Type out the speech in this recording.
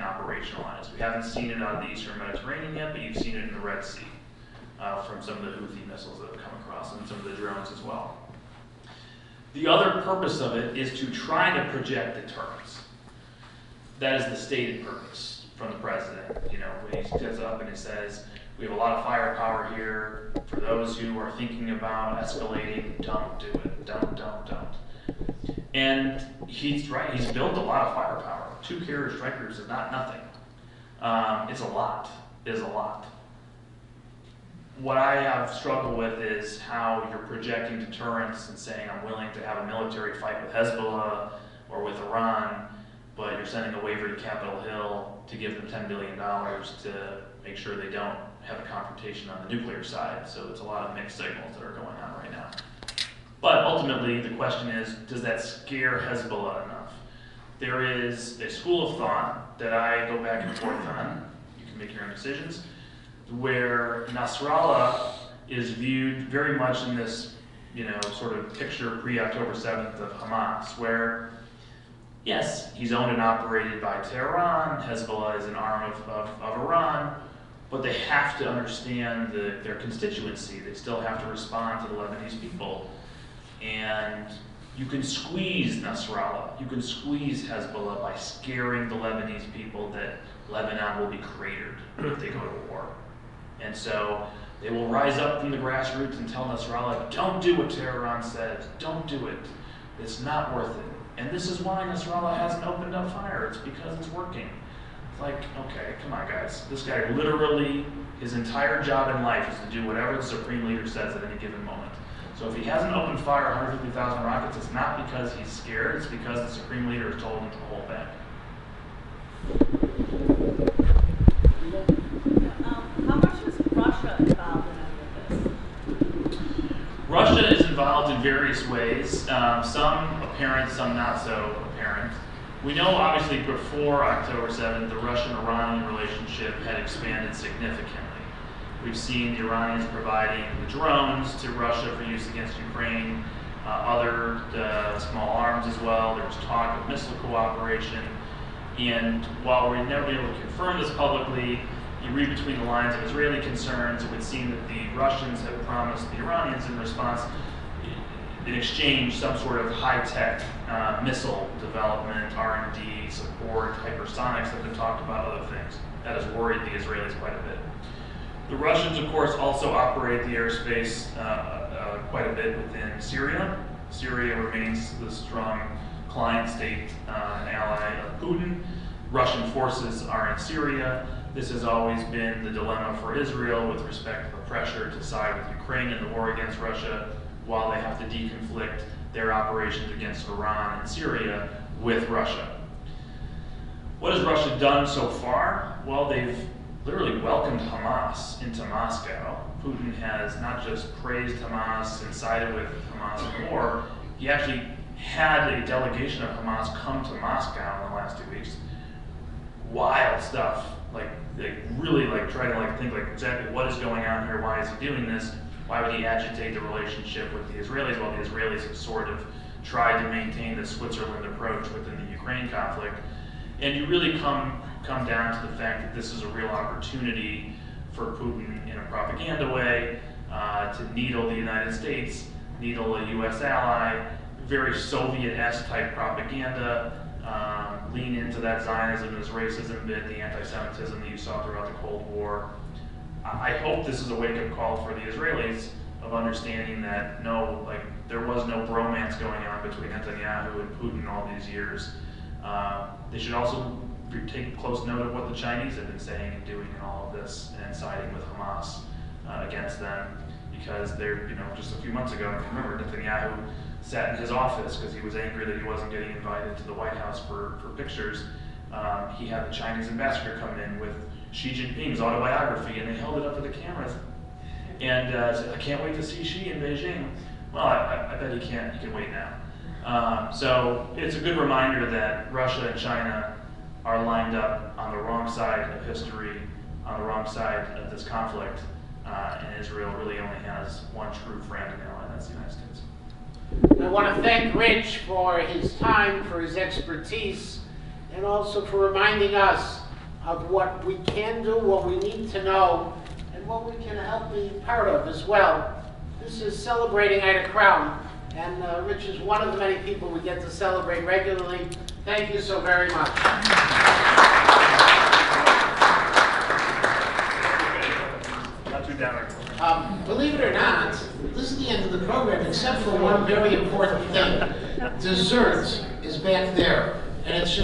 operationalized. We haven't seen it out of the Eastern Mediterranean yet, but you've seen it in the Red Sea from some of the Houthi missiles that have come across and some of the drones as well. The other purpose of it is to try to project deterrence. That is the stated purpose from the president. You know, when he gets up and he says, we have a lot of firepower here. For those who are thinking about escalating, don't do it. Don't. And he's right. He's built a lot of firepower. 2 carrier strikers is not nothing. It's a lot. It is a lot. What I have struggled with is how you're projecting deterrence and saying I'm willing to have a military fight with Hezbollah or with Iran, but you're sending a waiver to Capitol Hill to give them $10 billion to make sure they don't have a confrontation on the nuclear side. So it's a lot of mixed signals that are going on right now. But ultimately, the question is, does that scare Hezbollah enough? There is a school of thought that I go back and forth on, you can make your own decisions, where Nasrallah is viewed very much in this, you know, sort of picture pre-October 7th of Hamas, where, yes, he's owned and operated by Tehran, Hezbollah is an arm of Iran, but they have to understand their constituency. They still have to respond to the Lebanese people. And you can squeeze Nasrallah, you can squeeze Hezbollah by scaring the Lebanese people that Lebanon will be cratered if they go to war. And so they will rise up from the grassroots and tell Nasrallah, don't do what Tehran says, don't do it. It's not worth it. And this is why Nasrallah hasn't opened up fire. It's because it's working. It's like, okay, come on guys. This guy literally, his entire job in life is to do whatever the Supreme Leader says at any given moment. So if he hasn't opened fire 150,000 rockets, it's not because he's scared, it's because the Supreme Leader has told him to hold back. How much is Russia involved in any of this? Russia is involved in various ways, some apparent, some not so apparent. We know obviously before October 7th, the Russian-Iranian relationship had expanded significantly. We've seen the Iranians providing the drones to Russia for use against Ukraine, other small arms as well. There was talk of missile cooperation. And while we've never been able to confirm this publicly, you read between the lines of Israeli concerns, it would seem that the Russians have promised the Iranians in response, in exchange, some sort of high-tech missile development, R&D, support, hypersonics that have been talked about, other things. That has worried the Israelis quite a bit. The Russians, of course, also operate the airspace quite a bit within Syria. Syria remains the strong client state and ally of Putin. Russian forces are in Syria. This has always been the dilemma for Israel with respect to the pressure to side with Ukraine in the war against Russia, while they have to deconflict their operations against Iran and Syria with Russia. What has Russia done so far? Well, they've literally welcomed Hamas into Moscow. Putin has not just praised Hamas and sided with Hamas in war, he actually had a delegation of Hamas come to Moscow in the last 2 weeks. Wild stuff, like really try to think exactly what is going on here, why is he doing this, why would he agitate the relationship with the Israelis while the Israelis have sort of tried to maintain the Switzerland approach within the Ukraine conflict. And you really come down to the fact that this is a real opportunity for Putin in a propaganda way to needle the United States, needle a US ally, very Soviet-esque type propaganda, lean into that Zionism, this racism bit, the anti-Semitism that you saw throughout the Cold War. I hope this is a wake-up call for the Israelis of understanding that there was no bromance going on between Netanyahu and Putin all these years. They should also take close note of what the Chinese have been saying and doing in all of this and siding with Hamas against them, because they're, just a few months ago, if you remember, Netanyahu sat in his office because he was angry that he wasn't getting invited to the White House for pictures. He had the Chinese ambassador come in with Xi Jinping's autobiography, and they held it up to the cameras and said, I can't wait to see Xi in Beijing. Well, I bet he can't. He can wait now. So it's a good reminder that Russia and China are lined up on the wrong side of history, on the wrong side of this conflict, and Israel really only has one true friend now, and that's the United States. I want to thank Rich for his time, for his expertise, and also for reminding us of what we can do, what we need to know, and what we can help be part of as well. This is celebrating Ida Crown, and Rich is one of the many people we get to celebrate regularly. Thank you so very much. Not too downer. Believe it or not, this is the end of the program, except for one very important thing. Desserts is back there, and it's